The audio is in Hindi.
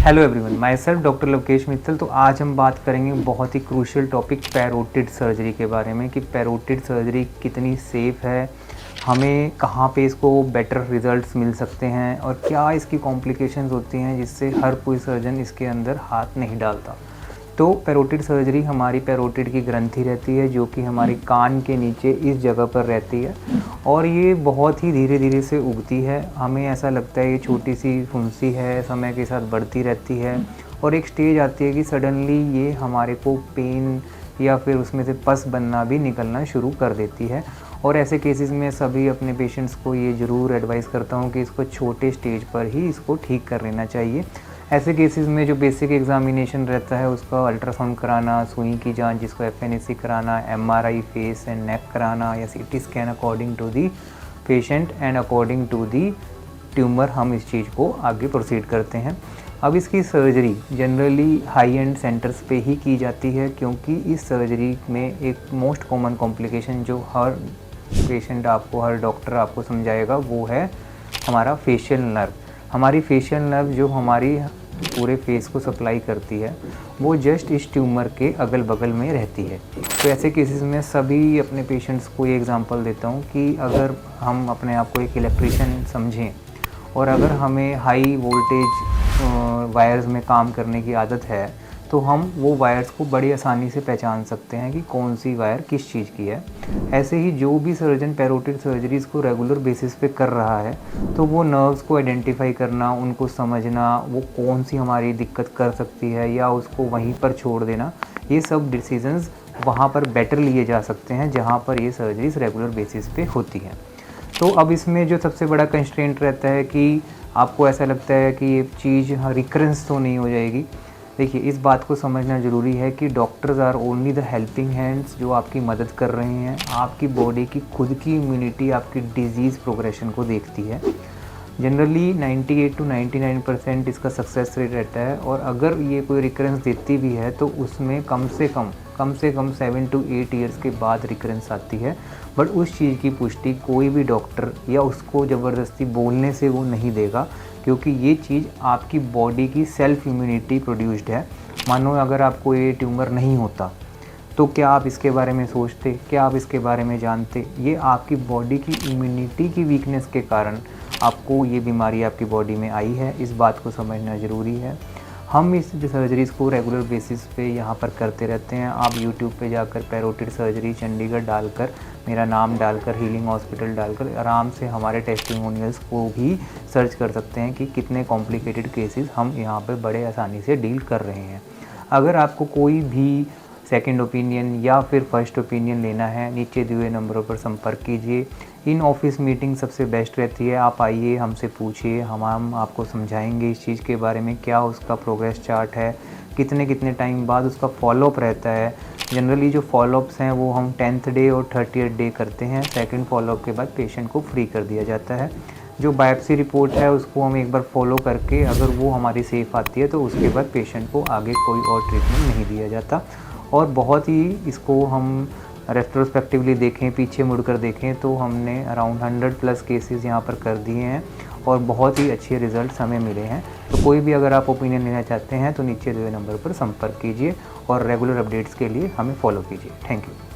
Hello everyone, my self doctor Lavkesh Mittal. तो आज हम बात करेंगे बहुत ही क्रूशियल टॉपिक पैरोटिड सर्जरी के बारे में कि पैरोटिड सर्जरी कितनी सेफ़ है, हमें कहाँ पे इसको बेटर रिजल्ट्स मिल सकते हैं और क्या इसकी कॉम्प्लिकेशंस होती हैं जिससे हर कोई सर्जन इसके अंदर हाथ नहीं डालता। तो पैरोटिड सर्जरी हमारी पैरोटिड की ग्रंथि रहती है जो कि हमारी कान के नीचे इस जगह पर रहती है और ये बहुत ही धीरे धीरे से उगती है। हमें ऐसा लगता है ये छोटी सी फुंसी है, समय के साथ बढ़ती रहती है और एक स्टेज आती है कि सडनली ये हमारे को पेन या फिर उसमें से पस बनना भी निकलना शुरू कर देती है। और ऐसे केसेस में सभी अपने पेशेंट्स को ये ज़रूर एडवाइस करता हूँ कि इसको छोटे स्टेज पर ही इसको ठीक कर लेना चाहिए। ऐसे केसेस में जो बेसिक एग्जामिनेशन रहता है उसका अल्ट्रासाउंड कराना, सुई की जांच जिसको एफएनएसी कराना, एमआरआई फेस एंड नेक कराना या CT scan according to the patient and according to the tumour, हम इस चीज़ को आगे प्रोसीड करते हैं। अब इसकी surgery generally high and centres पे ही की जाती है क्योंकि इस सर्जरी में एक मोस्ट कॉमन कॉम्प्लिकेशन जो हर पेशेंट आपको, हर डॉक्टर आपको समझाएगा वो है हमारा फेशियल नर्व। हमारी फेशियल नर्व जो हमारी पूरे फेस को सप्लाई करती है वो जस्ट इस ट्यूमर के अगल बगल में रहती है। तो ऐसे केसेस में सभी अपने पेशेंट्स को ये एग्जांपल देता हूँ कि अगर हम अपने आप को एक इलेक्ट्रीशियन समझें और अगर हमें हाई वोल्टेज वायर्स में काम करने की आदत है तो हम वो वायर्स को बड़ी आसानी से पहचान सकते हैं कि कौन सी वायर किस चीज़ की है। ऐसे ही जो भी सर्जन पैरोटिड सर्जरीज़ को रेगुलर बेसिस पे कर रहा है तो वो नर्व्स को आइडेंटिफाई करना, उनको समझना, वो कौन सी हमारी दिक्कत कर सकती है या उसको वहीं पर छोड़ देना, ये सब डिसीजंस वहाँ पर बेटर लिए जा सकते हैं जहाँ पर ये सर्जरीज़ रेगुलर बेसिस पे होती हैं। तो अब इसमें जो सबसे बड़ा कंस्ट्रेंट रहता है कि आपको ऐसा लगता है कि ये चीज़ रिकरेंस तो नहीं हो जाएगी। देखिए, इस बात को समझना ज़रूरी है कि doctors are only the helping hands जो आपकी मदद कर रहे हैं। आपकी बॉडी की खुद की इम्यूनिटी आपकी डिजीज़ प्रोग्रेशन को देखती है। जनरली 98 to 99% इसका सक्सेस रेट रहता है और अगर ये कोई रिकरेंस देती भी है तो उसमें कम से कम 7 to 8 ईयर्स के बाद रिकरेंस आती है। बट उस चीज़ की पुष्टि कोई भी डॉक्टर या उसको ज़बरदस्ती बोलने से वो नहीं देगा क्योंकि ये चीज़ आपकी बॉडी की सेल्फ इम्यूनिटी प्रोड्यूस्ड है। मानो अगर आपको ये ट्यूमर नहीं होता तो क्या आप इसके बारे में सोचते, क्या आप इसके बारे में जानते? ये आपकी बॉडी की इम्यूनिटी की वीकनेस के कारण आपको ये बीमारी आपकी बॉडी में आई है। इस बात को समझना ज़रूरी है। हम इस सर्जरीज़ को रेगुलर बेसिस पे यहाँ पर करते रहते हैं। आप यूट्यूब पे जाकर पैरोटिड सर्जरी चंडीगढ़ डालकर, मेरा नाम डालकर, हीलिंग हॉस्पिटल डालकर आराम से हमारे टेस्टिमोनियल्स को भी सर्च कर सकते हैं कि कितने कॉम्प्लिकेटेड केसेस हम यहाँ पर बड़े आसानी से डील कर रहे हैं। अगर आपको कोई भी सेकंड ओपिनियन या फिर फर्स्ट ओपिनियन लेना है, नीचे दिए हुए नंबरों पर संपर्क कीजिए। इन ऑफिस मीटिंग सबसे बेस्ट रहती है। आप आइए, हमसे पूछिए, हम आपको समझाएंगे इस चीज़ के बारे में, क्या उसका प्रोग्रेस चार्ट है, कितने टाइम बाद उसका फॉलोअप रहता है। जनरली जो फॉलोअप्स हैं वो हम 10th डे और 30th डे करते हैं। सेकंड फॉलोअप के बाद पेशेंट को फ्री कर दिया जाता है। जो बायोप्सी रिपोर्ट है उसको हम एक बार फॉलो करके अगर वो हमारी सेफ़ आती है तो उसके बाद पेशेंट को आगे कोई और ट्रीटमेंट नहीं दिया जाता। और बहुत ही इसको हम रेट्रोस्पेक्टिवली देखें, पीछे मुड़कर देखें तो हमने अराउंड 100+ केसेस यहाँ पर कर दिए हैं और बहुत ही अच्छे रिज़ल्ट्स हमें मिले हैं। तो कोई भी अगर आप ओपिनियन लेना चाहते हैं तो नीचे दिए हुए नंबर पर संपर्क कीजिए और रेगुलर अपडेट्स के लिए हमें फॉलो कीजिए। Thank you.